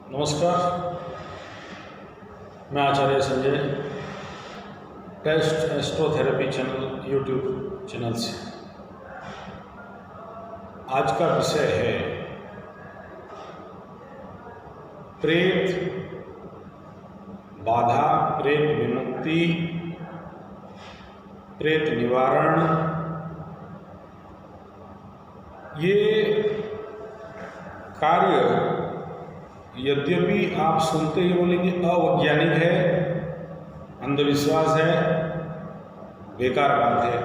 नमस्कार, मैं Acharya Sanjay, test astrotherapy channel YouTube channel से। आज का विषय है प्रेत बाधा, प्रेत विमुक्ति, प्रेत निवारण। ये कार्य यद्यपि आप सुनते ही बोलेंगे अवैज्ञानिक है, अंधविश्वास है, बेकार बात है,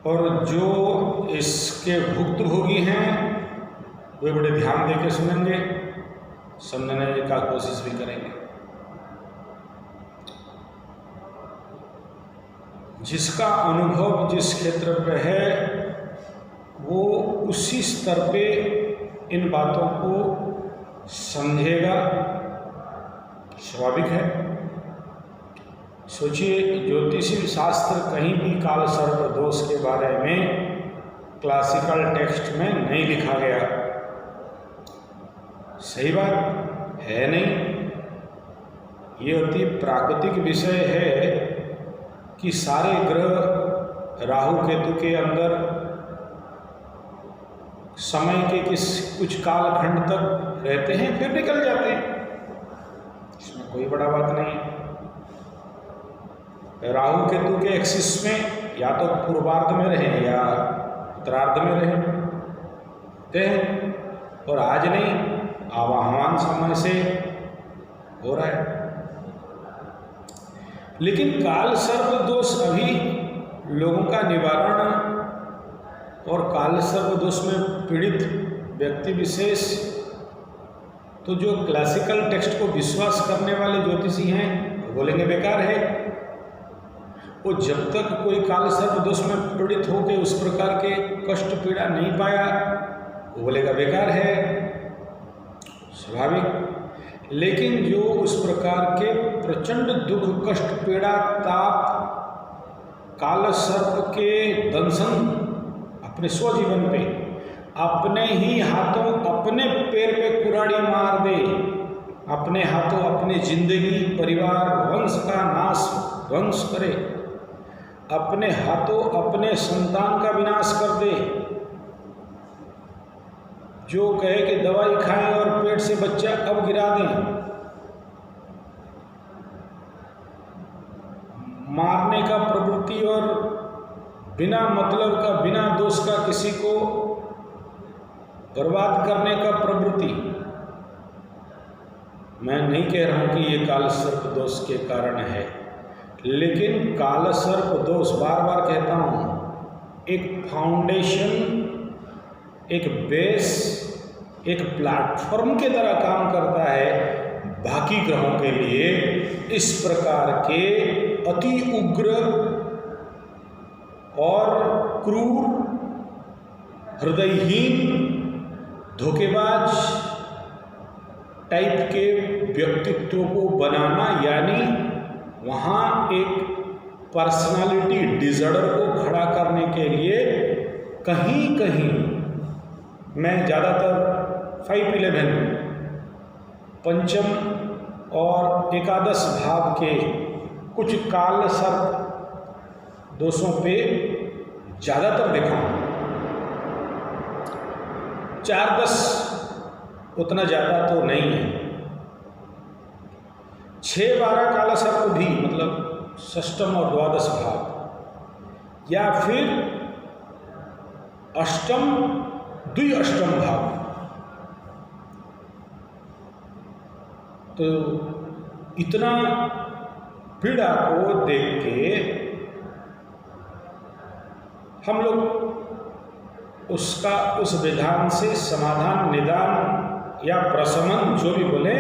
और जो इसके भुक्तभोगी हैं वे बड़े ध्यान देकर सुनेंगे, समझने का कोशिश भी करेंगे। जिसका अनुभव जिस क्षेत्र पे है वो उसी स्तर पे इन बातों को समझेगा, स्वाभाविक है। सोचिए, ज्योतिषी शास्त्र कहीं भी काल सर्प दोष के बारे में क्लासिकल टेक्स्ट में नहीं लिखा गया। सही बात है नहीं, ये अति प्राकृतिक विषय है कि सारे ग्रह राहु केतु के अंदर समय के कुछ कालखंड तक रहते हैं, फिर निकल जाते हैं। इसमें कोई बड़ा बात नहीं। राहु केतु के एक्सिस में या तो पूर्वार्ध में रहे या उत्तरार्ध में रहे, और आज नहीं, आवाहमान समय से हो रहा है। लेकिन काल सर्प दोष अभी लोगों का निवारण और काल सर्प दोष में पीड़ित व्यक्ति विशेष, तो जो क्लासिकल टेक्स्ट को विश्वास करने वाले ज्योतिषी हैं वो बोलेंगे बेकार है। वो जब तक कोई काल सर्प दोष में पीड़ित होकर उस प्रकार के कष्ट पीड़ा नहीं पाया वो बोलेगा बेकार है, स्वाभाविक। लेकिन जो उस प्रकार के प्रचंड दुख, कष्ट, पीड़ा, ताप, काल सर्प के दंशन अपने स्वजीवन पे, अपने ही हाथों अपने पैर पे कुराड़ी मार दे, अपने हाथों अपनी जिंदगी, परिवार, वंश का नाश ध्वंस करे, अपने हाथों अपने संतान का विनाश कर दे, जो कहे कि दवाई खाएं और पेट से बच्चा अब गिरा दें, मारने का प्रवृत्ति और बिना मतलब का, बिना दोष का किसी को बर्बाद करने का प्रवृत्ति। मैं नहीं कह रहा हूं कि ये काल सर्प दोष के कारण है, लेकिन काल सर्प दोष, बार बार कहता हूं, एक फाउंडेशन, एक बेस, एक प्लेटफॉर्म के तरह काम करता है बाकी ग्रहों के लिए। इस प्रकार के अति उग्र और क्रूर, हृदयहीन, धोखेबाज टाइप के व्यक्तित्व को बनाना, यानी वहाँ एक पर्सनालिटी डिसऑर्डर को खड़ा करने के लिए कहीं कहीं, मैं ज़्यादातर 5-11, पंचम और एकादश भाव के कुछ काल सर्प दोषों पे ज़्यादातर देखा हूँ। 4-10 उतना ज़्यादा तो नहीं है। 6-12 काला सर्प भी, मतलब षष्टम और द्वादश भाव, या फिर अष्टम, द्विअष्टम भाव, तो इतना पीड़ा को देख के हम लोग उसका, उस विधान से समाधान, निदान या प्रशमन, जो भी बोले,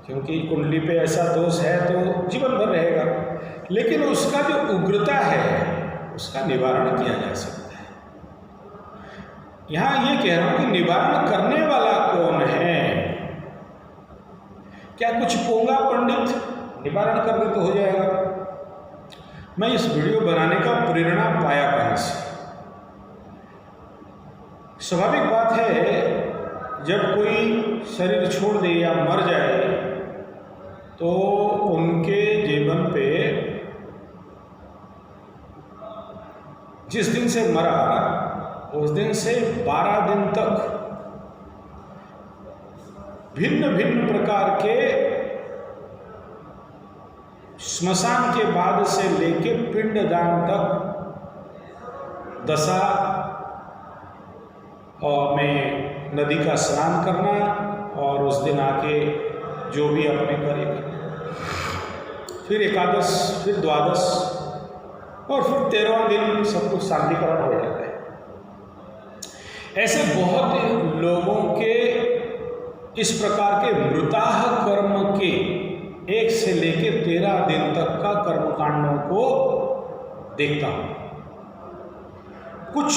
क्योंकि कुंडली पे ऐसा दोष है तो जीवन भर रहेगा, लेकिन उसका जो उग्रता है उसका निवारण किया जा सकता है। यहाँ ये कह रहा हूं कि निवारण करने वाला कौन है? क्या कुछ पोंगा पंडित निवारण कर दे तो हो जाएगा? मैं इस वीडियो बनाने का प्रेरणा पाया कहाँ से? स्वाभाविक बात है, जब कोई शरीर छोड़ दे या मर जाए तो उनके जीवन पे जिस दिन से मरा उस दिन से 12 दिन तक भिन्न भिन्न प्रकार के श्मशान के बाद से लेके पिंडदान तक दशा और में नदी का स्नान करना और उस दिन आके जो भी अपने कार्य करना, फिर एकादश, फिर द्वादश और फिर 13वां दिन सब कुछ शांतिकरण हो जाता है। ऐसे बहुत लोगों के इस प्रकार के मृताह कर्म के 1 से लेके 13 दिन तक का कर्मकांडों को देखता हूं। कुछ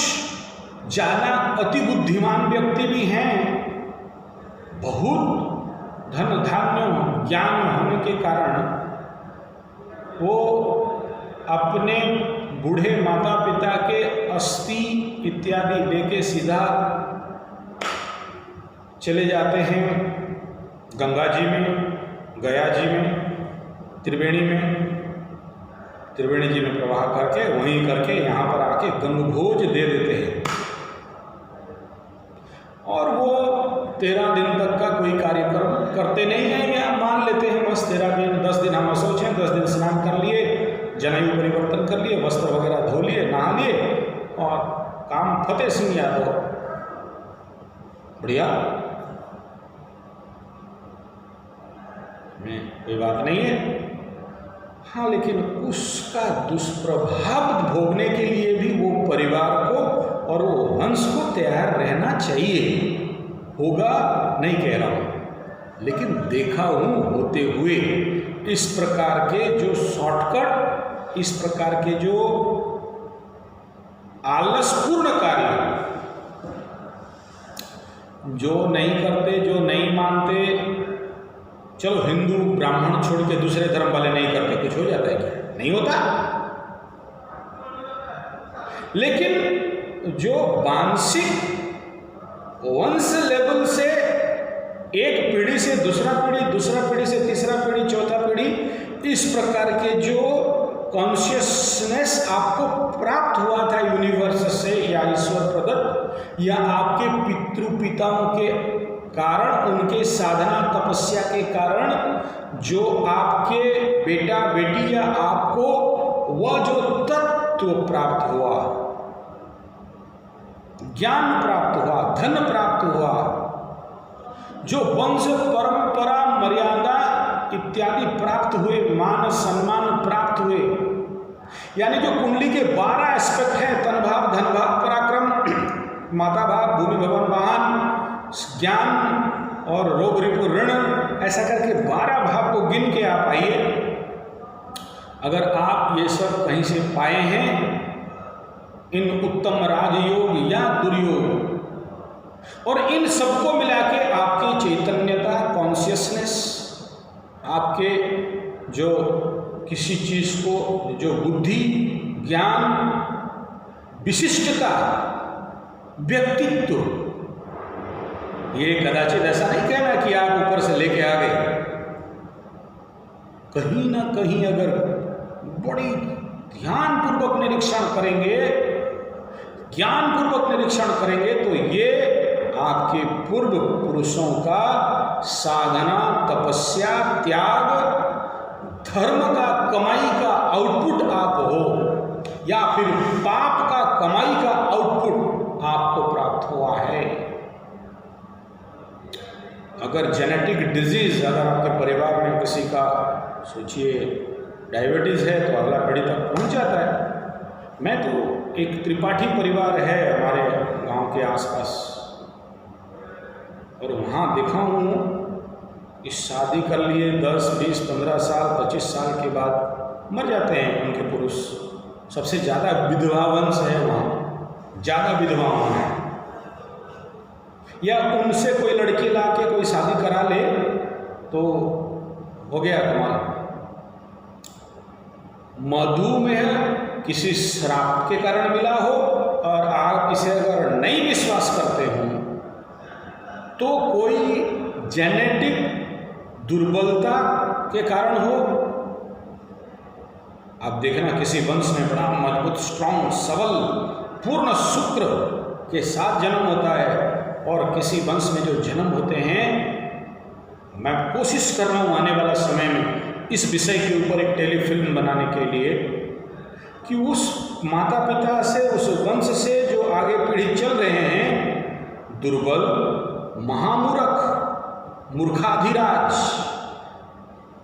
ज्यादा अति बुद्धिमान व्यक्ति भी हैं, बहुत धन धान्य ज्ञान होने के कारण वो अपने बूढ़े माता पिता के अस्थि इत्यादि लेके सीधा चले जाते हैं गंगा जी में, गया जी में, त्रिवेणी जी में प्रवाह करके वहीं करके यहाँ पर आके गंगभोज दे देते हैं और वो 13 दिन तक का कोई कार्यक्रम करते नहीं हैं या मान लेते हैं बस 13 दिन 10 दिन हम सोच हैं 10 दिन स्नान कर लिए, जनेऊ परिवर्तन कर लिए, वस्त्र वगैरह धो लिए, नहा लिए और काम फतेह सिंह यादव, बढ़िया, में कोई बात नहीं है। हाँ, लेकिन उसका दुष्प्रभाव भोगने के लिए भी वो परिवार को और वो वंश को तैयार रहना चाहिए। होगा नहीं कह रहा हूं, लेकिन देखा हूं होते हुए इस प्रकार के जो शॉर्टकट, इस प्रकार के जो आलसपूर्ण कार्य जो नहीं करते, जो नहीं मानते, चलो हिंदू ब्राह्मण छोड़ के दूसरे धर्म वाले नहीं करते, कुछ हो जाता है क्या? नहीं होता। लेकिन जो मानसिक वंश लेवल से एक पीढ़ी से दूसरा पीढ़ी से तीसरा पीढ़ी, चौथा पीढ़ी, इस प्रकार के जो कॉन्शियसनेस आपको प्राप्त हुआ था यूनिवर्स से या ईश्वर प्रदत्त या आपके पितृपिताओं के कारण, उनके साधना तपस्या के कारण जो आपके बेटा बेटी या आपको वह जो तत्व प्राप्त हुआ, ज्ञान प्राप्त हुआ, धन प्राप्त हुआ, जो वंश परंपरा मर्यादा इत्यादि प्राप्त हुए, मान सम्मान प्राप्त हुए, यानी जो कुंडली के 12 एस्पेक्ट हैं, तन भाव, धन भाव, पराक्रम, माता भाव, भूमि भवन वाहन, ज्ञान और रोग रिपु ऋण, ऐसा करके 12 भाव को गिन के आप आइए। अगर आप ये सब कहीं से पाए हैं, इन उत्तम राजयोग या दुर्योग, और इन सबको मिला के आपकी चैतन्यता, कॉन्शियसनेस, आपके जो किसी चीज को जो बुद्धि, ज्ञान, विशिष्टता, व्यक्तित्व, ये कदाचित ऐसा नहीं कहना कि आप ऊपर से लेके आ गए, कहीं ना कहीं अगर बड़ी ध्यानपूर्वक निरीक्षण करेंगे, ज्ञानपूर्वक निरीक्षण करेंगे तो ये आपके पूर्व पुरुषों का साधना, तपस्या, त्याग, धर्म का कमाई का आउटपुट आप हो या फिर पाप का कमाई का आउटपुट आपको प्राप्त हुआ है। अगर जेनेटिक डिजीज अगर आपके परिवार में किसी का, सोचिए डायबिटीज है, तो अगला पीढ़ी तक पहुंच जाता है। मैं तो एक त्रिपाठी परिवार है हमारे गांव के आसपास, और वहाँ देखा हूँ कि शादी कर लिए 10, 20, 15 साल, 25 साल के बाद मर जाते हैं उनके पुरुष। सबसे ज़्यादा विधवा वंश है वहाँ, ज़्यादा विधवा वहाँ है। या उनसे कोई लड़की ला के कोई शादी करा ले तो हो गया कमाल। मधुमेह किसी श्राप के कारण मिला हो और आप इसे अगर नहीं विश्वास करते हो तो कोई जेनेटिक दुर्बलता के कारण हो। आप देखना किसी वंश में बड़ा मजबूत, स्ट्रांग, सबल, पूर्ण शुक्र के साथ जन्म होता है, और किसी वंश में जो जन्म होते हैं, मैं कोशिश कर रहा हूं आने वाला समय में इस विषय के ऊपर एक टेलीफिल्म बनाने के लिए, कि उस माता पिता से, उस वंश से जो आगे पीढ़ी चल रहे हैं, दुर्बल, महामूर्ख, मूर्खाधिराज,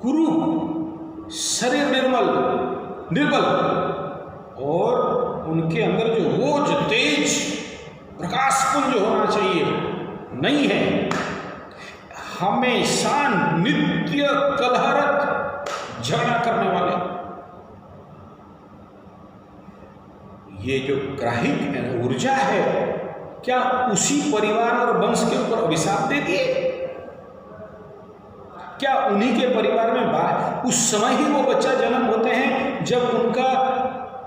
कुरूप, शरीर निर्बल, और उनके अंदर जो ओज, तेज, प्रकाशपुंज होना चाहिए, नहीं है। हमेशा नित्य कलहरत, झगड़ा करने वाले, ये जो ग्राहिक ऊर्जा है, क्या उसी परिवार और वंश के ऊपर अभिशाप देती है? क्या उन्हीं के परिवार में उस समय ही वो बच्चा जन्म होते हैं जब उनका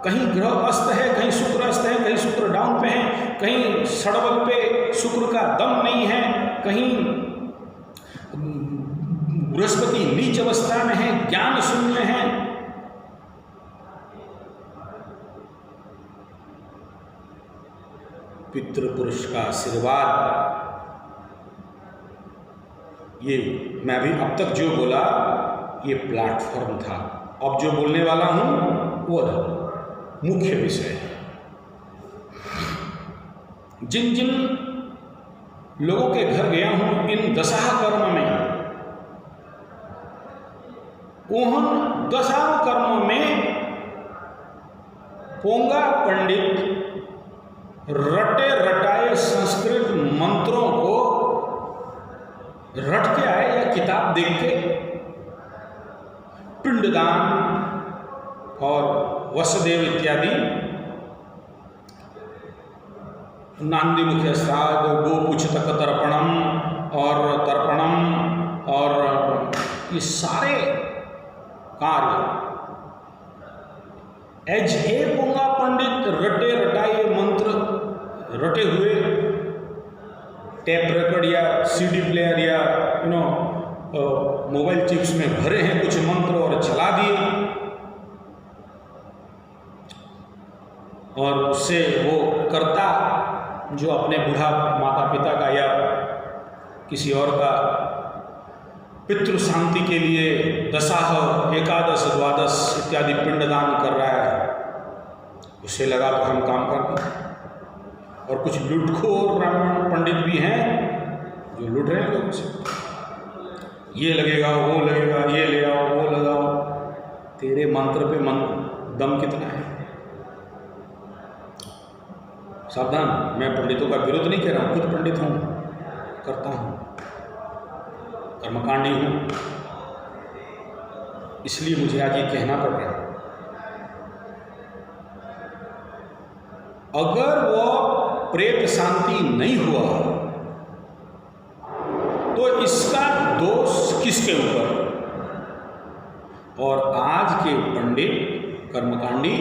कहीं ग्रह अस्त है, कहीं शुक्र अस्त है, कहीं शुक्र डाउन पे है, कहीं सड़बल पे शुक्र का दम नहीं है, कहीं बृहस्पति नीच अवस्था में है, ज्ञान शून्य है। पितृपुरुष का आशीर्वाद, ये मैं भी अब तक जो बोला ये प्लेटफॉर्म था, अब जो बोलने वाला हूं वो मुख्य विषय है। जिन जिन लोगों के घर गया हूं इन दशा कर्म में, उन दशा कर्म में पोंगा पंडित रटे रटाए संस्कृत मंत्रों को रट के आए या किताब देख के पिंडदान और वसुदेव इत्यादि, नांदी मुख्य श्राद्ध, गोपुच्छतक तर्पणम और ये सारे कार्य एज ए पोंगा पंडित रटे रटाए मंत्र, रटे हुए टेप रिकॉर्ड या सीडी प्लेयर या मोबाइल चिप्स में भरे हैं कुछ मंत्र और चला दिए, और उससे वो कर्ता जो अपने बूढ़ा माता पिता का या किसी और का पितृ शांति के लिए दशाह, एकादश, द्वादश इत्यादि पिंडदान कर रहा है, उससे लगा तो हम काम कर दें। और कुछ लुटखोर ब्राह्मण पंडित भी हैं जो लूट रहे हैं लोगों से, ये लगेगा, वो लगेगा, ये ले आओ, वो लगाओ। तेरे मंत्र पे दम कितना है? सावधान, मैं पंडितों का विरोध नहीं कर रहा हूँ, खुद पंडित हूँ, करता हूँ, कर्मकांडी हूँ, इसलिए मुझे आज ये कहना पड़ रहा है। अगर वो प्रेत शांति नहीं हुआ तो इसका दोष किसके ऊपर? और आज के पंडित कर्मकांडी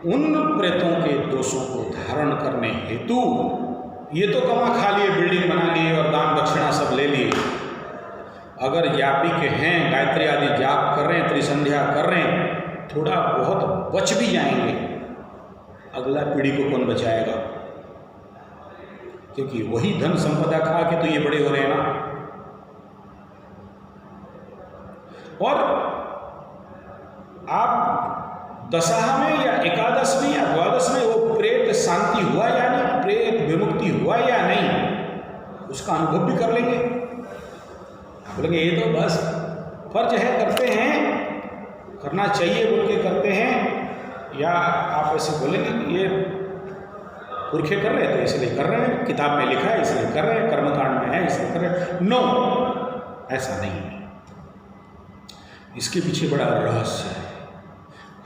उन प्रेतों के दोषों को धारण करने हेतु ये तो कमा खा लिए, बिल्डिंग बना लिए और दान दक्षिणा सब ले लिए। अगर यापिक हैं, गायत्री आदि जाप कर रहे हैं, त्रिसंध्या कर रहे हैं, थोड़ा बहुत बच भी जाएंगे, अगला पीढ़ी को कौन बचाएगा? क्योंकि वही धन संपदा खा के तो ये बड़े हो रहे हैं ना। और आप दशा में या एकादश में या द्वादश में वो प्रेत शांति हुआ या नहीं, प्रेत विमुक्ति हुआ या नहीं, उसका अनुभव भी कर लेंगे। आप बोलेंगे ये तो बस फर्ज है, करते हैं, करना चाहिए बोल के करते हैं, या आप ऐसे बोलेंगे कि ये पुरखे कर रहे थे इसलिए कर रहे हैं, किताब में लिखा है इसलिए कर रहे हैं, कर्मकांड में है इसलिए कर रहे हैं। नो, ऐसा नहीं है। इसके पीछे बड़ा रहस्य है,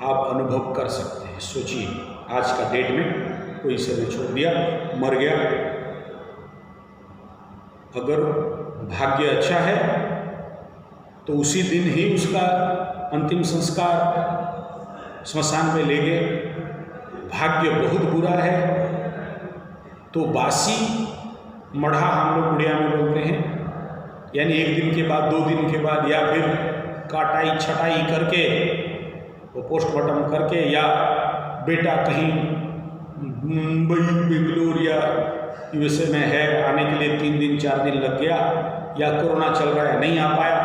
आप अनुभव कर सकते हैं। सोचिए, आज का डेट में कोई शरीर छोड़ दिया, मर गया, अगर भाग्य अच्छा है तो उसी दिन ही उसका अंतिम संस्कार स्मशान में ले गए। भाग्य बहुत बुरा है तो बासी मढ़ा हम लोग उड़िया में बोलते हैं, यानी 1 दिन के बाद 2 दिन के बाद, या फिर काटाई छटाई करके वो पोस्टमार्टम करके, या बेटा कहीं मुंबई बेंगलोर या यूएसए में है, आने के लिए 3 दिन 4 दिन लग गया, या कोरोना चल रहा है नहीं आ पाया,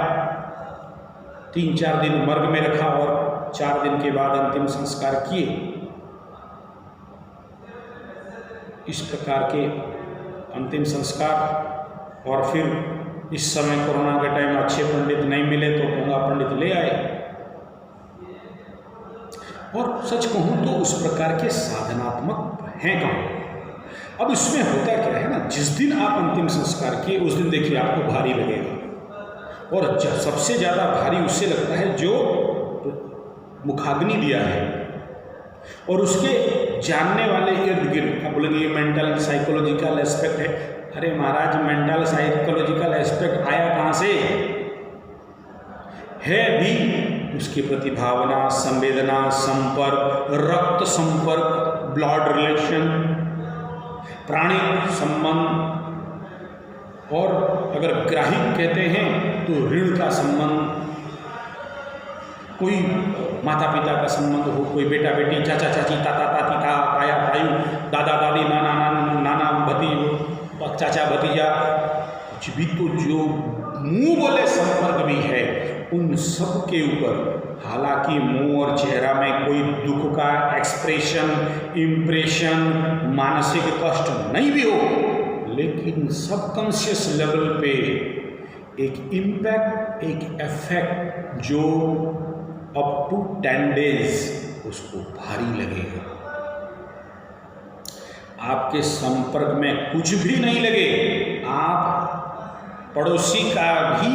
3-4 दिन मर्ग में रखा और 4 दिन के बाद अंतिम संस्कार किए। इस प्रकार के अंतिम संस्कार। और फिर इस समय कोरोना के टाइम अच्छे पंडित नहीं मिले तो गंगा पंडित ले आए। और सच कहूँ तो उस प्रकार के साधनात्मक हैं कहाँ। अब इसमें होता क्या है ना, जिस दिन आप अंतिम संस्कार किए उस दिन देखिए आपको भारी लगेगा, और सबसे ज़्यादा भारी उससे लगता है जो मुखाग्नि दिया है और उसके जानने वाले इर्द गिर्द। आप बोलेंगे ये मेंटल साइकोलॉजिकल एस्पेक्ट है। अरे महाराज, मेंटल साइकोलॉजिकल एस्पेक्ट आया कहाँ से? है भी उसके प्रति भावना, संवेदना, संपर्क, रक्त संपर्क, ब्लड रिलेशन, प्राणी संबंध, और अगर ग्राहिक कहते हैं तो ऋण का संबंध, कोई माता पिता का संबंध हो, कोई बेटा बेटी, चाचा चाची, ताता ताती, ताया तायू, दादा दादी, नाना नाना भतीजो, चाचा भतीजा, कुछ भी तो जो मुंह बोले संपर्क भी है, उन सब के ऊपर हालांकि मुंह और चेहरा में कोई दुख का एक्सप्रेशन, इम्प्रेशन, मानसिक कष्ट नहीं भी हो, लेकिन सबकॉन्शियस लेवल पे एक इम्पैक्ट, एक इफेक्ट जो अप टू 10 डेज उसको भारी लगेगा। आपके संपर्क में कुछ भी नहीं लगे, आप पड़ोसी का भी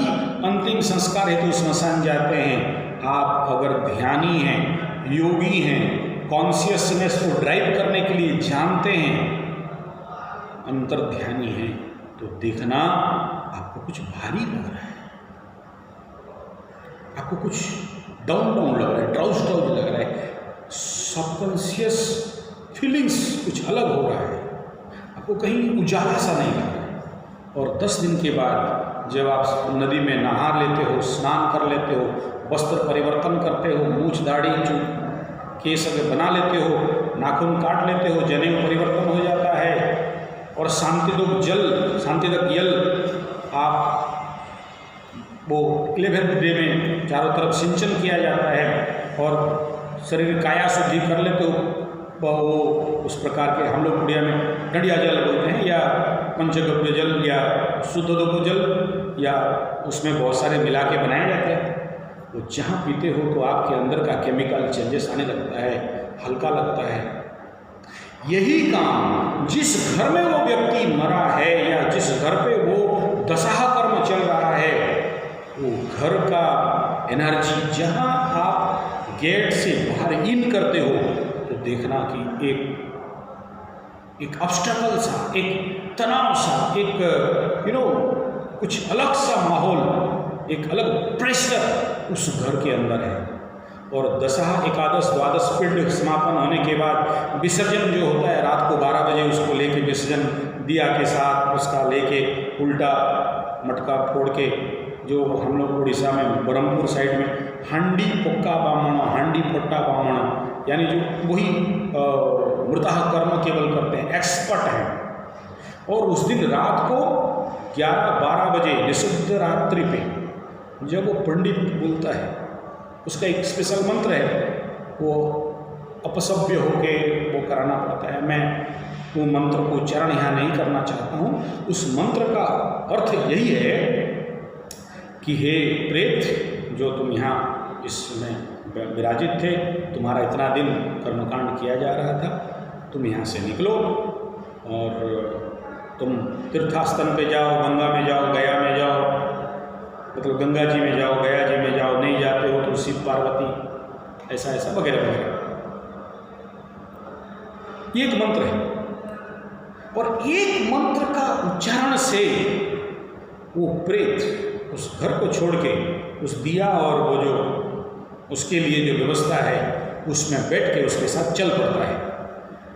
अंतिम संस्कार हेतु स्मशान जाते हैं, आप अगर ध्यानी हैं, योगी हैं, कॉन्शियसनेस को ड्राइव करने के लिए जानते हैं, अंतर ध्यानी हैं, तो देखना आपको कुछ भारी लग रहा है, आपको कुछ डाउन लग रहा है, ड्राउज लग रहा है, सबकॉन्शियस फीलिंग्स कुछ अलग हो रहा है, आपको कहीं उजाला सा नहीं लग रहा है। और 10 दिन के बाद जब आप नदी में नहा लेते हो, स्नान कर लेते हो, वस्त्र परिवर्तन करते हो, मूछ दाढ़ी केस अगर बना लेते हो, नाखून काट लेते हो, जनेऊ परिवर्तन हो जाता है, और शांतिदक जल आप वो 11वें डे में चारों तरफ सिंचन किया जाता है, और शरीर काया शुद्धि कर लेते हो, वो उस प्रकार के हम लोग उड़िया में डंडिया जल बोलते हैं, या पंचगव्य जल, या शुद्धोदक जल, या उसमें बहुत सारे मिला के बनाए जाते हैं। वो जहाँ पीते हो तो आपके अंदर का केमिकल चेंजेस आने लगता है, हल्का लगता है। यही काम जिस घर में वो व्यक्ति मरा है, या जिस घर पे वो दशा कर्म चल रहा है, वो घर का एनर्जी जहाँ आप गेट से बाहर इन करते हो, तो देखना कि एक ऑब्स्टेकल सा, एक तनाव सा, एक कुछ अलग सा माहौल, एक अलग प्रेशर उस घर के अंदर है। और दशा, एकादश, द्वादश पिंड समापन होने के बाद विसर्जन जो होता है, रात को 12 बजे उसको लेके विसर्जन दिया के साथ उसका लेके उल्टा मटका फोड़ के, जो हम लोग उड़ीसा में ब्रह्मपुर साइड में हांडी पोक्का बामण, हांडी पोट्टा बामण, यानी जो वही मृतः कर्म केवल करते हैं, एक्सपर्ट हैं। और उस दिन रात को 11-12 बजे निषिद्ध रात्रि पे जब वो पंडित बोलता है, उसका एक स्पेशल मंत्र है, वो अपसभ्य होके वो कराना पड़ता है। मैं वो मंत्र को उच्चारण यहाँ नहीं करना चाहता हूँ। उस मंत्र का अर्थ यही है कि हे प्रेत, जो तुम यहाँ इसमें विराजित थे, तुम्हारा इतना दिन कर्मकांड किया जा रहा था, तुम यहाँ से निकलो और तुम तीर्थास्थन पे जाओ, गंगा में जाओ, गया में जाओ, मतलब गंगा जी में जाओ, गया जी में जाओ, नहीं जाते हो तो शिव पार्वती, ऐसा ऐसा वगैरह वगैरह। ये एक मंत्र है, और एक मंत्र का उच्चारण से वो प्रेत उस घर को छोड़ के उस दिया और वो जो उसके लिए जो व्यवस्था है उसमें बैठ के उसके साथ चल पड़ता है।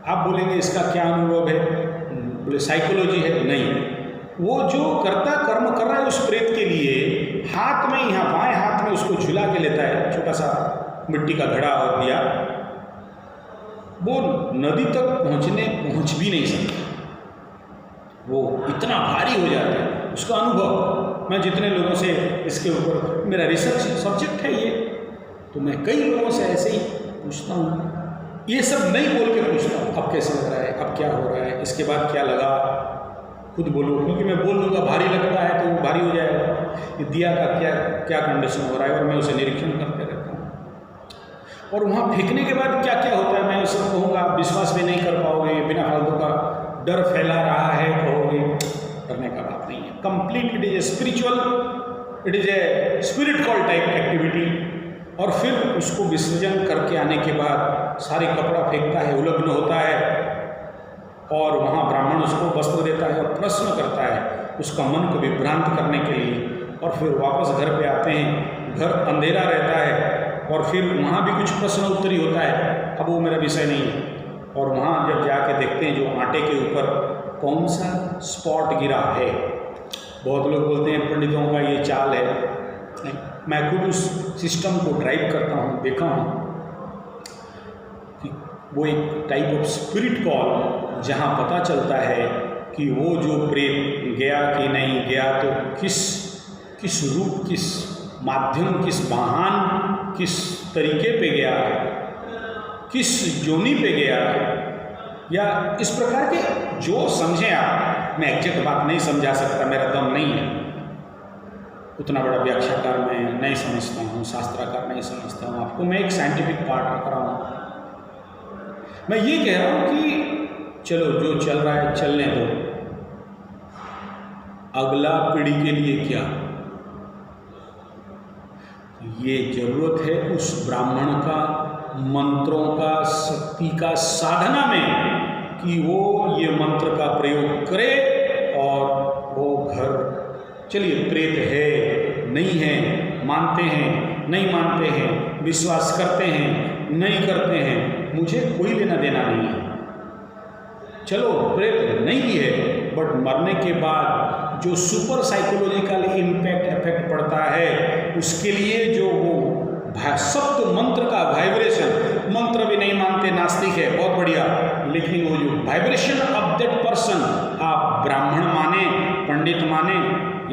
आप बोलेंगे इसका क्या अनुभव है? बोले साइकोलॉजी है। नहीं, वो जो कर्ता कर्म कर रहा है उस प्रेत के लिए हाथ में, यहाँ बाएं हाथ में उसको झुला के लेता है, छोटा सा मिट्टी का घड़ा और दिया, वो नदी तक पहुंच भी नहीं सकता, वो इतना भारी हो जाता है। उसका अनुभव, मैं जितने लोगों से इसके ऊपर, मेरा रिसर्च सब्जेक्ट है ये, तो मैं कई लोगों से ऐसे ही पूछता हूँ, ये सब नहीं बोल के पूछता हूँ, अब कैसे लग रहा है, अब क्या हो रहा है, इसके बाद क्या लगा, खुद बोलो, क्योंकि मैं बोल दूंगा भारी लगता है तो वो भारी हो जाएगा, ये दिया का क्या क्या कंडीशन हो रहा है, और मैं उसे निरीक्षण करते रहता हूँ। और वहाँ फेंकने के बाद क्या क्या होता है मैं उसे कहूँगा, आप विश्वास भी नहीं कर पाओगे, बिना फालतू का डर फैला रहा है कहोगे, करने का बात नहीं है। Complete it is a spiritual, it is a spirit call type activity. और फिर उसको विसर्जन करके आने के बाद सारे कपड़ा फेंकता है, उलग्न होता है, और वहाँ ब्राह्मण उसको वस्त्र देता है और प्रश्न करता है उसका मन को विभ्रांत करने के लिए। और फिर वापस घर पे आते हैं, घर अंधेरा रहता है, और फिर वहाँ भी कुछ प्रश्न उत्तरी होता है, अब वो मेरा विषय नहीं है। और वहाँ जब जाके देखते हैं जो आटे के ऊपर कौन सा स्पॉट गिरा है, बहुत लोग बोलते हैं पंडितों का ये चाल है, नहीं, मैं खुद उस सिस्टम को ड्राइव करता हूँ, देखा हूँ कि वो एक टाइप ऑफ स्पिरिट कॉल, जहाँ पता चलता है कि वो जो प्रेत गया कि नहीं गया, तो किस रूप, किस माध्यम, किस वाहन, किस तरीके पे गया, किस जोनी पे गया, या इस प्रकार के जो समझें आप। मैं एग्जैक्ट बात नहीं समझा सकता, मेरा दम नहीं है, उतना बड़ा व्याख्याकार मैं नहीं समझता हूँ, शास्त्राकार नहीं समझता हूँ, आपको मैं एक साइंटिफिक पार्ट रख रहा हूँ। मैं ये कह रहा हूँ कि चलो जो चल रहा है चलने दो, अगला पीढ़ी के लिए क्या, ये जरूरत है उस ब्राह्मण का, मंत्रों का, शक्ति का साधना में, कि वो ये मंत्र का प्रयोग करे और वो घर, चलिए प्रेत है नहीं है, मानते हैं नहीं मानते हैं, विश्वास करते हैं नहीं करते हैं, मुझे कोई लेना देना नहीं है। चलो प्रेत नहीं है, बट मरने के बाद जो सुपर साइकोलॉजिकल इम्पैक्ट इफेक्ट पड़ता है, उसके लिए जो वो सप्त मंत्र का वाइब्रेशन, मंत्र भी नहीं मानते, नास्तिक है, बहुत बढ़िया, लेकिन वो जो वाइब्रेशन ऑफ दैट पर्सन, आप ब्राह्मण माने, पंडित माने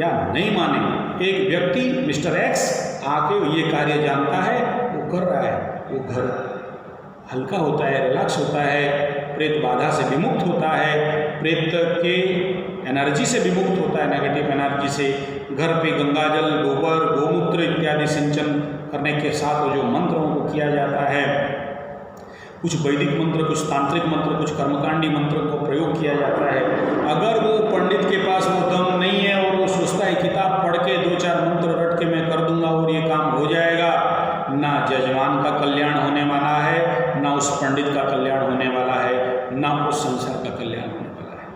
या नहीं माने, एक व्यक्ति मिस्टर एक्स आके ये कार्य जानता है, वो कर रहा है, वो घर हल्का होता है, रिलैक्स होता है, प्रेत बाधा से विमुक्त होता है, प्रेत के एनर्जी से विमुक्त होता है, नेगेटिव एनर्जी से। घर पे गंगाजल, गोबर, गोमूत्र इत्यादि सिंचन करने के साथ वो जो मंत्रों को किया जाता है, कुछ वैदिक मंत्र, कुछ तांत्रिक मंत्र, कुछ कर्मकांडी मंत्रों को प्रयोग किया जाता है। अगर वो पंडित के पास वो दम नहीं है और वो सोचता है किताब पढ़ के 2-4 मंत्र रट के मैं कर दूंगा और ये काम हो जाएगा, ना जजमान का कल्याण होने वाला है, ना उस पंडित का कल्याण होने वाला है, ना उस संसार का कल्याण होने वाला है।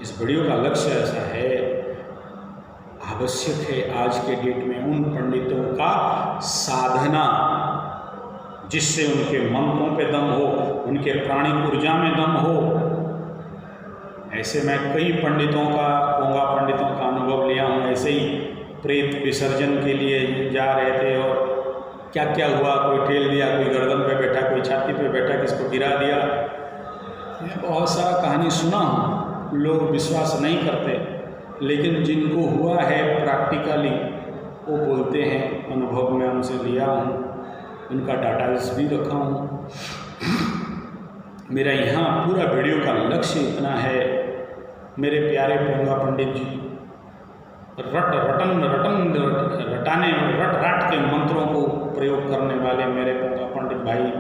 इस वीडियो का लक्ष्य ऐसा है, आवश्यक है आज के डेट में उन पंडितों का साधना, जिससे उनके मंत्रों पे दम हो, उनके प्राणिक ऊर्जा में दम हो। ऐसे मैं कई पंडितों का, पोंगा पंडितों का अनुभव लिया हूँ। ऐसे ही प्रेत विसर्जन के लिए जा रहे थे और क्या क्या हुआ, कोई ठेल दिया, कोई गर्दन पे बैठा, कोई छाती पे बैठा, किसको गिरा दिया। मैं बहुत सारा कहानी सुना हूँ, लोग विश्वास नहीं करते, लेकिन जिनको हुआ है प्रैक्टिकली वो बोलते हैं, अनुभव में उनसे लिया हूँ, उनका डाटाबेस भी रखा हूँ। मेरा यहाँ पूरा वीडियो का लक्ष्य इतना है, मेरे प्यारे पोंगा पंडित जी, रटाने रट राट के मंत्रों को प्रयोग करने वाले मेरे पोंगा पंडित भाई,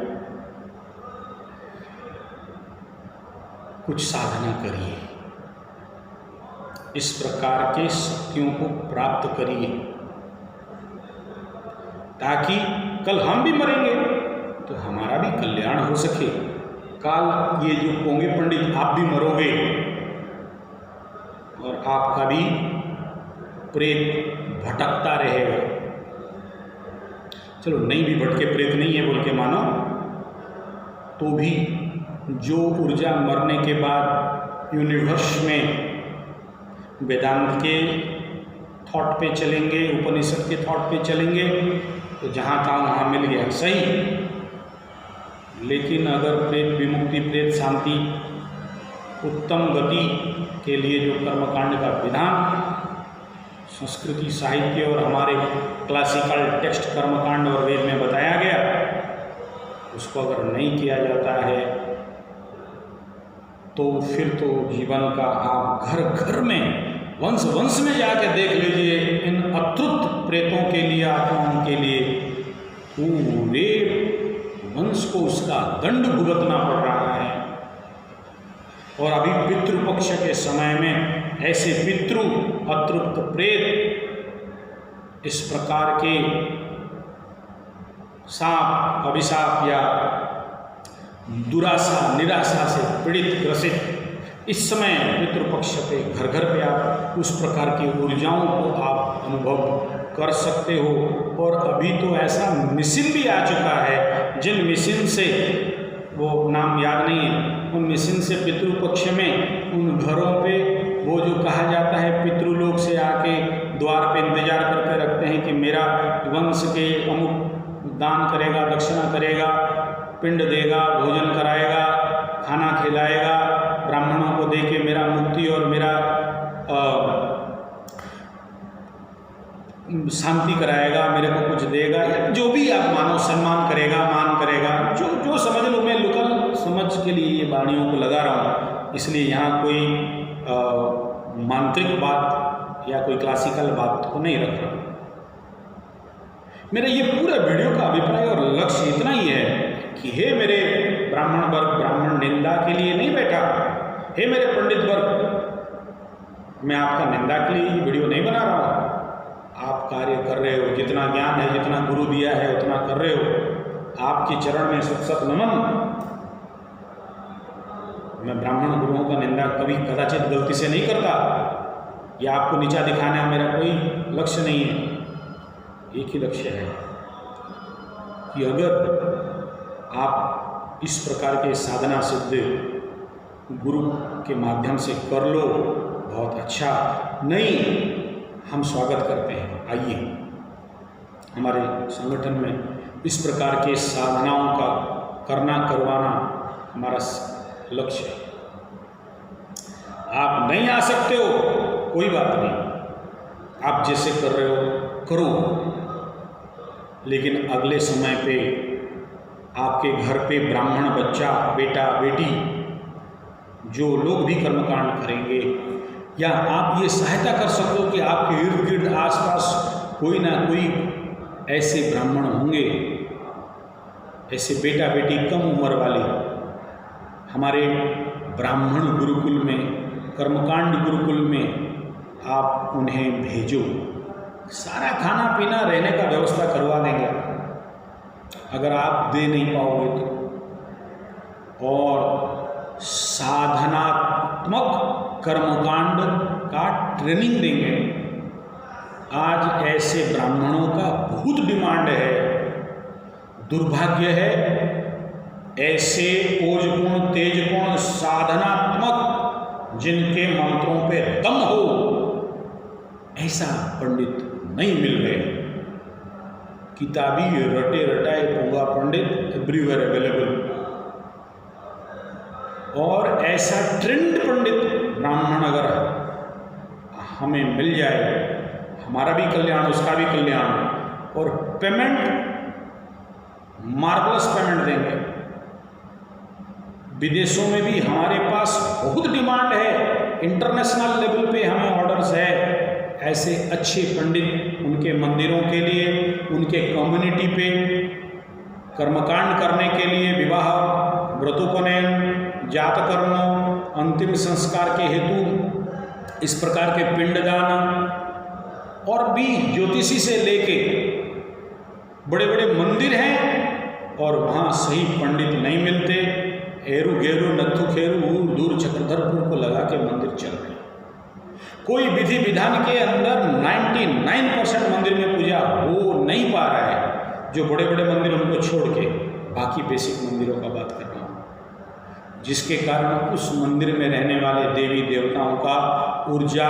कुछ साधना करिए, इस प्रकार के शक्तियों को प्राप्त करिए, ताकि कल हम भी मरेंगे तो हमारा भी कल्याण हो सके। काल ये जो पोंगे पंडित, आप भी मरोगे और आपका भी प्रेत भटकता रहेगा। चलो नहीं भी भटके, प्रेत नहीं है बोल के मानो, तो भी जो ऊर्जा मरने के बाद यूनिवर्स में वेदांत के थॉट पे चलेंगे, उपनिषद के थॉट पे चलेंगे, तो जहाँ था वहाँ मिल गया सही। लेकिन अगर प्रेत विमुक्ति, प्रेत शांति, उत्तम गति के लिए जो कर्मकांड का विधान संस्कृति, साहित्य और हमारे क्लासिकल टेक्स्ट कर्मकांड और वेद में बताया गया, उसको अगर नहीं किया जाता है तो फिर तो जीवन का आप घर घर में, वंश वंश में जाके देख लीजिए, इन अतृप्त प्रेतों के लिए, आत्माओं के लिए पूरे वंश को उसका दंड भुगतना पड़ रहा है। और अभी पितृपक्ष के समय में ऐसे पितृ अतृप्त प्रेत इस प्रकार के शाप, अभिशाप या दुराशा, निराशा से पीड़ित, ग्रसित, इस समय पितृपक्ष पे घर घर पे आप उस प्रकार की ऊर्जाओं को आप अनुभव कर सकते हो। और अभी तो ऐसा मिशन भी आ चुका है, जिन मिशन से, वो नाम याद नहीं है, उन मिशन से पितृपक्ष में उन घरों पे वो जो कहा जाता है, पितृलोक से आके द्वार पे इंतजार करके रखते हैं कि मेरा वंश के अमुक दान करेगा, दक्षिणा करेगा, पिंड देगा, भोजन कराएगा, खाना खिलाएगा, ब्राह्मणों को दे के मेरा मुक्ति और मेरा शांति कराएगा, मेरे को कुछ देगा, या जो भी आप मानो, सम्मान करेगा, मान करेगा, जो समझ लो। मैं लोकल समझ के लिए ये वाणियों को लगा रहा हूँ, इसलिए यहाँ कोई मांत्रिक बात या कोई क्लासिकल बात को नहीं रख रहा। मेरे ये पूरे वीडियो का अभिप्राय और लक्ष्य इतना ही है कि हे मेरे ब्राह्मण वर्ग, ब्राह्मण निंदा के लिए नहीं बैठा, हे मेरे पंडित वर्ग, मैं आपका निंदा के लिए ये वीडियो नहीं बना रहा हूँ। आप कार्य कर रहे हो, जितना ज्ञान है, जितना गुरु दिया है उतना कर रहे हो, आपके चरण में सत सत नमन। मैं ब्राह्मण गुरुओं का निंदा कभी कदाचित गलती से नहीं करता, या आपको नीचा दिखाना मेरा कोई लक्ष्य नहीं है। एक ही लक्ष्य है कि अगर आप इस प्रकार के साधना सिद्ध गुरु के माध्यम से कर लो, बहुत अच्छा। नहीं, हम स्वागत करते हैं, आइए हमारे संगठन में इस प्रकार के साधनाओं का करना, करवाना हमारा लक्ष्य है। आप नहीं आ सकते हो, कोई बात नहीं, आप जैसे कर रहे हो करो, लेकिन अगले समय पे आपके घर पे ब्राह्मण बच्चा, बेटा, बेटी, जो लोग भी कर्मकांड करेंगे, या आप ये सहायता कर सकते हो कि आपके इर्द गिर्द आसपास कोई ना कोई ऐसे ब्राह्मण होंगे, ऐसे बेटा बेटी कम उम्र वाले, हमारे ब्राह्मण गुरुकुल में, कर्मकांड गुरुकुल में आप उन्हें भेजो। सारा खाना पीना, रहने का व्यवस्था करवा देंगे अगर आप दे नहीं पाओगे तो। और साधनात्मक कर्मकांड का ट्रेनिंग देंगे। आज ऐसे ब्राह्मणों का बहुत डिमांड है। दुर्भाग्य है, ऐसे ओजगुण, तेजगुण, साधनात्मक, जिनके मंत्रों पे दम हो, ऐसा पंडित नहीं मिल रहे। किताबी रटे रटाए पूंगा पंडित एवरीवेयर अवेलेबल, और ऐसा ट्रेंड पंडित ब्राह्मण अगर हमें मिल जाए, हमारा भी कल्याण, उसका भी कल्याण, और पेमेंट मार्वलस पेमेंट देंगे। विदेशों में भी हमारे पास बहुत डिमांड है, इंटरनेशनल लेवल पे हमें ऑर्डर्स है ऐसे अच्छे पंडित, उनके मंदिरों के लिए, उनके कम्युनिटी पे कर्मकांड करने के लिए, विवाह, व्रतोपनयन, जातकर्म, अंतिम संस्कार के हेतु इस प्रकार के पिंडदान, और भी ज्योतिषी से लेके बड़े बड़े मंदिर हैं, और वहाँ सही पंडित नहीं मिलते। एरू गेरू नत्थु खेरू दूर चक्रधरपुर को लगा के मंदिर चल रहे हैं। कोई विधि विधान के अंदर 99% मंदिर में पूजा हो नहीं पा रहा है। जो बड़े बड़े मंदिर उनको छोड़ के बाकी बेसिक मंदिरों का बात कर रहा हूँ, जिसके कारण उस मंदिर में रहने वाले देवी देवताओं का ऊर्जा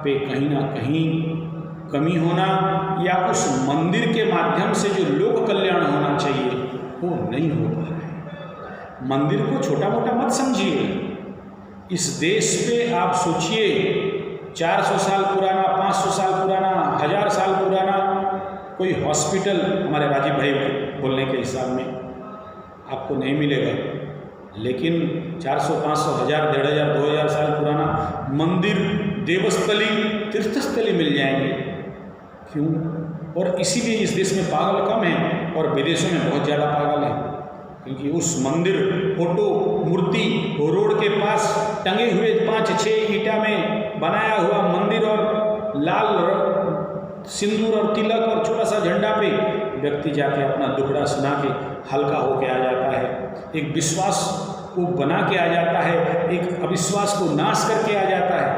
पे कहीं ना कहीं कमी होना या उस मंदिर के माध्यम से जो लोक कल्याण होना चाहिए वो नहीं हो पा रहा है। मंदिर को छोटा मोटा मत समझिए। इस देश पे आप सोचिए, 400 साल पुराना, 500 साल पुराना, 1000 साल पुराना कोई हॉस्पिटल हमारे राजीव भाई बोलने के हिसाब में आपको नहीं मिलेगा, लेकिन 400, 500, 1000, 1500, 2000 साल पुराना मंदिर, देवस्थली, तीर्थस्थली मिल जाएंगे। क्यों? और इसीलिए इस देश में पागल कम है और विदेशों में बहुत ज़्यादा पागल है, क्योंकि उस मंदिर, फोटो, मूर्ति, रोड के पास टंगे हुए 5-6 ईंटा में बनाया हुआ मंदिर और लाल सिंदूर और तिलक और छोटा सा झंडा पे व्यक्ति जाके अपना दुखड़ा सुना के हल्का होके आ जाता है, एक विश्वास को बना के आ जाता है, एक अविश्वास को नाश करके आ जाता है,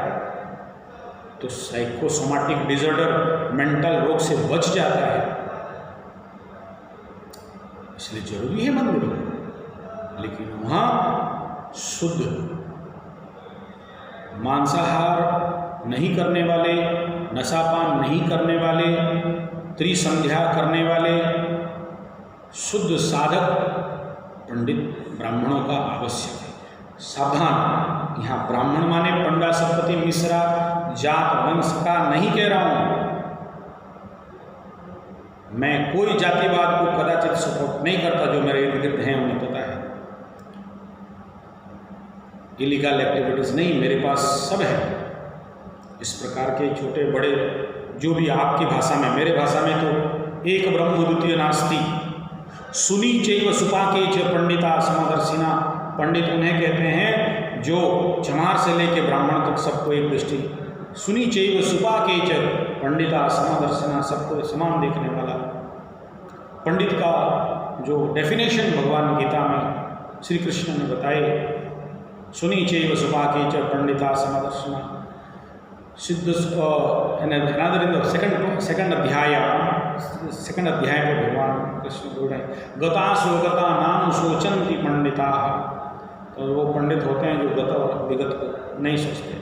तो साइकोसोमैटिक डिसऑर्डर, मेंटल रोग से बच जाता है। इसलिए जरूरी है मंदिर, लेकिन वहाँ शुद्ध मांसाहार नहीं करने वाले, नशापान नहीं करने वाले, त्रिसंध्या करने वाले शुद्ध साधक पंडित ब्राह्मणों का आवश्यक है। सावधान, यहाँ ब्राह्मण माने पंडा, सतपति, मिश्रा, जात वंश का नहीं कह रहा हूँ मैं। कोई जातिवाद को कदाचित सपोर्ट नहीं करता, जो मेरे इर्द गिर्द हैं उन्हें पता है। इलीगल एक्टिविटीज़ नहीं, मेरे पास सब है। इस प्रकार के छोटे बड़े जो भी आपकी भाषा में, मेरे भाषा में तो एक ब्रह्म द्वितीय नास्ति, सुनी चैव सुपाके च पंडिता समदर्शिना। पंडित उन्हें कहते हैं जो चमार से लेके ब्राह्मण तक सबको एक दृष्टि, सुनी चैव सुपाके च पंडिता समदर्शिना, सबको समान देखने वाला। पंडित का जो डेफिनेशन भगवान गीता में श्री कृष्ण ने बताए, सुनी चैव सुपाके च पंडिता समदर्शिना, सिद्ध सेकंड अध्याय में भगवान कृष्ण बोल रहे हैं, गता स्वगता नानु शोचन्ति पंडिता। तो वो पंडित होते हैं जो गत और विगत को नहीं सोचते,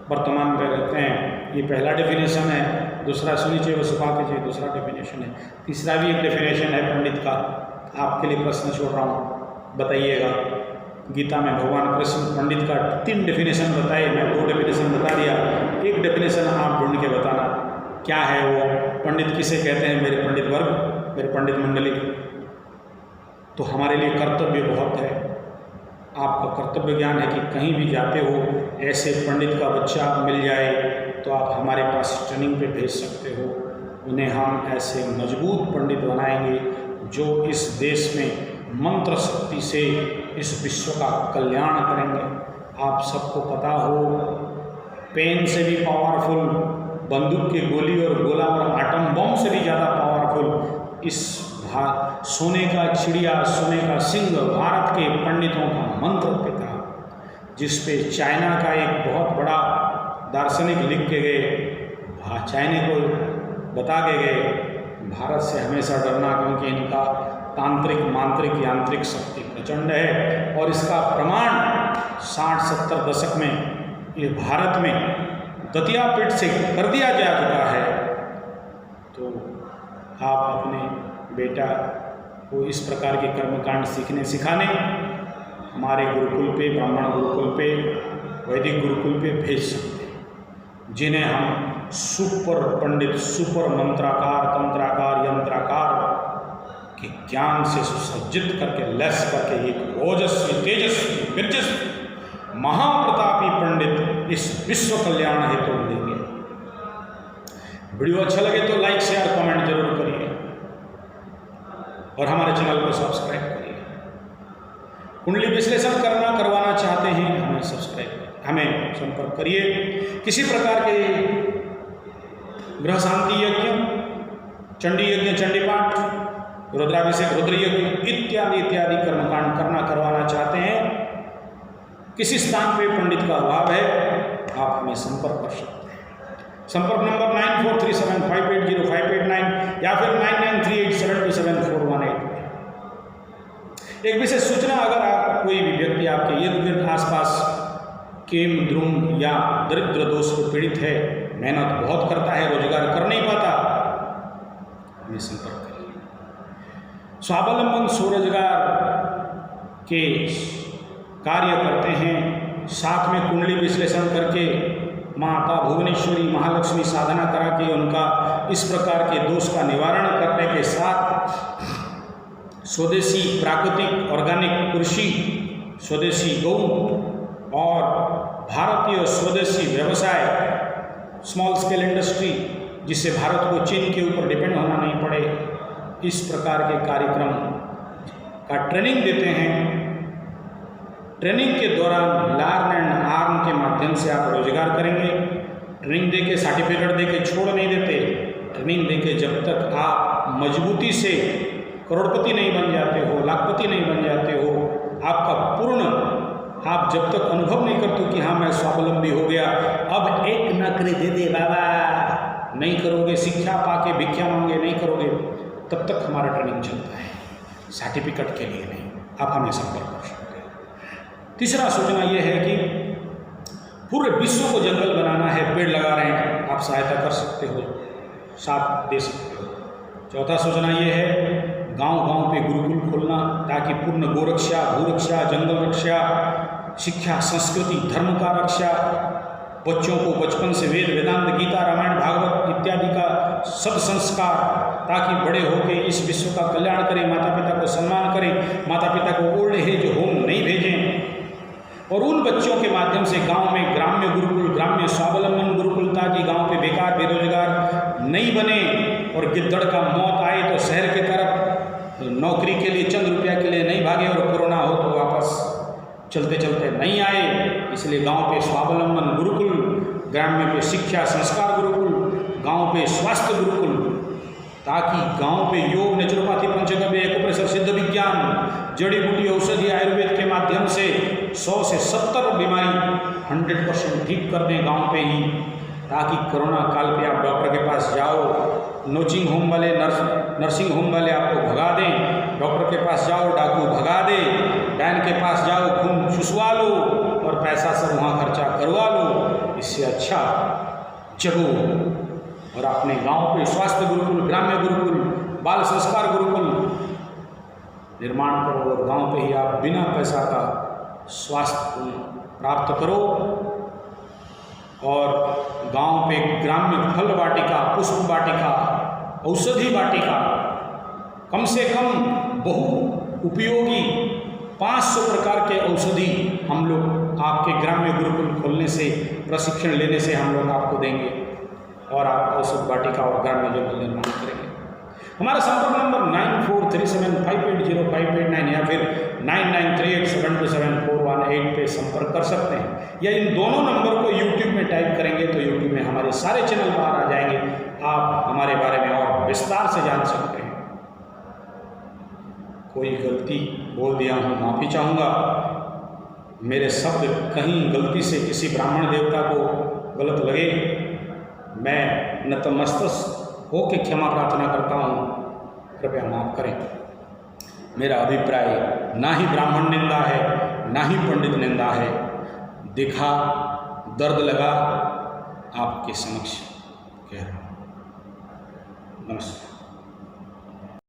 वर्तमान में रहते हैं। ये पहला डेफिनेशन है। दूसरा सुनी चैव सुपाके च दूसरा डेफिनेशन है। तीसरा भी एक डेफिनेशन है पंडित का, आपके लिए प्रश्न छोड़ रहा हूँ, बताइएगा। गीता में भगवान कृष्ण पंडित का 3 डेफिनेशन बताए, मैं 2 डेफिनेशन बता दिया, एक डेफिनेशन आप ढूंढ के बताना क्या है वो। पंडित किसे कहते हैं? मेरे पंडित वर्ग, मेरे पंडित मंडली। तो हमारे लिए कर्तव्य बहुत है। आपका कर्तव्य ज्ञान है कि कहीं भी जाते हो, ऐसे पंडित का बच्चा मिल जाए तो आप हमारे पास ट्रेनिंग पे भेज सकते हो। उन्हें हम ऐसे मजबूत पंडित बनाएंगे जो इस देश में मंत्र शक्ति से इस विश्व का कल्याण करेंगे। आप सबको पता हो, पेन से भी पावरफुल, बंदूक की गोली और गोला और आटम बम से भी ज़्यादा पावरफुल इस सोने का चिड़िया, सोने का सिंह भारत के पंडितों का मंत्र पिता, जिस पे चाइना का एक बहुत बड़ा दार्शनिक लिख के गए, चाइना को बता के गए भारत से हमेशा डरना, क्योंकि इनका तांत्रिक, मांत्रिक, यांत्रिक शक्ति प्रचंड है। और इसका प्रमाण 60-70 दशक में ये भारत में दतियापीठ से कर दिया जा चुका है। तो आप अपने बेटा को इस प्रकार के कर्मकांड सीखने सिखाने हमारे गुरुकुल पे, ब्राह्मण गुरुकुल पे, वैदिक गुरुकुल पे भेज सकते हैं, जिन्हें हम सुपर पंडित, सुपर मंत्राकार, तंत्राकार, यंत्राकार के ज्ञान से सुसज्जित करके, लैस करके एक ओजस्वी, तेजस्वी, वर्चस्वी, महाप्रतापी पंडित इस विश्व कल्याण हेतु देंगे। वीडियो अच्छा लगे तो लाइक, शेयर, कमेंट जरूर करिए और हमारे चैनल को सब्सक्राइब करिए। कुंडली विश्लेषण करवाना चाहते हैं, हमें संपर्क करिए। किसी प्रकार के ग्रह शांति यज्ञ, चंडी यज्ञ, चंडी पाठ, रुद्राभिषेक, रुद्र यज्ञ इत्यादि इत्यादि कर्मकांड करवाना चाहते हैं, किसी स्थान पे पंडित का अभाव है, आप हमें संपर्क कर सकते हैं। संपर्क नंबर 9437580589 या फिर 9938727418। एक विशेष सूचना, अगर कोई भी व्यक्ति आपके इर्द गिर्द आसपास केम द्रुम या दरिद्र दोष से पीड़ित है, मेहनत बहुत करता है, रोजगार कर नहीं पाता, हमें संपर्क करिए। स्वावलंबन स्वरोजगार के कार्य करते हैं, साथ में कुंडली विश्लेषण करके माता भुवनेश्वरी महालक्ष्मी साधना करा के उनका इस प्रकार के दोष का निवारण करने के साथ स्वदेशी प्राकृतिक ऑर्गेनिक कृषि, स्वदेशी गौ और भारतीय स्वदेशी व्यवसाय स्मॉल स्केल इंडस्ट्री, जिससे भारत को चीन के ऊपर डिपेंड होना नहीं पड़े, इस प्रकार के कार्यक्रम का ट्रेनिंग देते हैं। ट्रेनिंग के दौरान लर्न एंड अर्न के माध्यम से आप रोजगार करेंगे। ट्रेनिंग दे के सर्टिफिकेट दे के छोड़ नहीं देते, ट्रेनिंग दे के जब तक आप मजबूती से करोड़पति नहीं बन जाते हो, लाखपति नहीं बन जाते हो, आपका पूर्ण आप जब तक अनुभव नहीं करते कि हाँ मैं स्वावलंबी हो गया, अब एक नौकरी दे दे बाबा, नहीं करोगे, शिक्षा पाके भिक्षा मांगे नहीं करोगे, तब तक हमारा ट्रेनिंग चलता है, सर्टिफिकेट के लिए नहीं। आप हमें संपर्क कर सकते हैं। तीसरा सूचना यह है कि पूरे विश्व को जंगल बनाना है, पेड़ लगा रहे हैं, आप सहायता कर सकते हो, साथ दे सकते हो। चौथा सूचना यह है गांव-गांव पे गुरुकुल खोलना, ताकि पूर्ण गोरक्षा, भूरक्षा, जंगल रक्षा, शिक्षा, संस्कृति, धर्म का रक्षा, बच्चों को बचपन से वेद, वेदांत, गीता, रामायण, भागवत इत्यादि का सब संस्कार, ताकि बड़े होकर इस विश्व का कल्याण करें, माता पिता को सम्मान करें, माता पिता को ओल्ड एज होम नहीं भेजें, और उन बच्चों के माध्यम से गांव में ग्राम्य गुरुकुल, ग्राम्य स्वावलंबन गुरुकुल, ताकि गांव पे बेकार बेरोजगार नहीं बने और गिद्दड़ का मौत आए तो शहर की तरफ नौकरी के लिए चंद रुपया के लिए नहीं भागे और कोरोना हो तो वापस चलते चलते नहीं आए। इसलिए गांव पे स्वावलंबन गुरुकुल, ग्राम्य पे शिक्षा संस्कार गुरुकुल, गांव पे स्वास्थ्य गुरुकुल, ताकि गांव पे योग, नेचुरोपैथी, पंचगव्य, एक्यूप्रेशर, सिद्ध विज्ञान, जड़ी बूटी, औषधि, आयुर्वेद के माध्यम से 100 से 70 बीमारी 100% ठीक कर दें गांव पे ही, ताकि कोरोना काल पे आप डॉक्टर के पास जाओ, नर्सिंग होम वाले नर्सिंग होम वाले आपको भगा दें, डॉक्टर के पास जाओ डाकू भगा दे, डायन के पास जाओ खून चुसवा लो और पैसा सब वहाँ खर्चा करवा लो। इससे अच्छा जगो और अपने गांव पे स्वास्थ्य गुरुकुल, ग्राम्य गुरुकुल, बाल संस्कार गुरुकुल निर्माण करो और गांव पे ही आप बिना पैसा का स्वास्थ्य प्राप्त करो। और गांव पे ग्राम्य फल वाटिका, पुष्प वाटिका, औषधि वाटिका, कम से कम बहु उपयोगी 500 प्रकार के औषधि हम लोग आपके ग्राम्य गुरुकुल खोलने से, प्रशिक्षण लेने से हम लोग आपको देंगे और आप औषध वाटिका और ग्राम्य जंगल निर्माण करेंगे। हमारा संपर्क नंबर 9437580589 या फिर 9938727418 पे संपर्क कर सकते हैं, या इन दोनों नंबर को YouTube में टाइप करेंगे तो YouTube में हमारे सारे चैनल बाहर आ जाएंगे, आप हमारे बारे में और विस्तार से जान सकते हैं। कोई गलती बोल दिया हूँ, माफ़ी चाहूँगा। मेरे शब्द कहीं गलती से किसी ब्राह्मण देवता को गलत लगे, मैं नतमस्तक होकर क्षमा प्रार्थना करता हूँ, कृपया माफ़ करें। मेरा अभिप्राय ना ही ब्राह्मण निंदा है, ना ही पंडित निंदा है, दिखा, दर्द लगा, आपके समक्ष कह रहा हूँ। नमस्कार।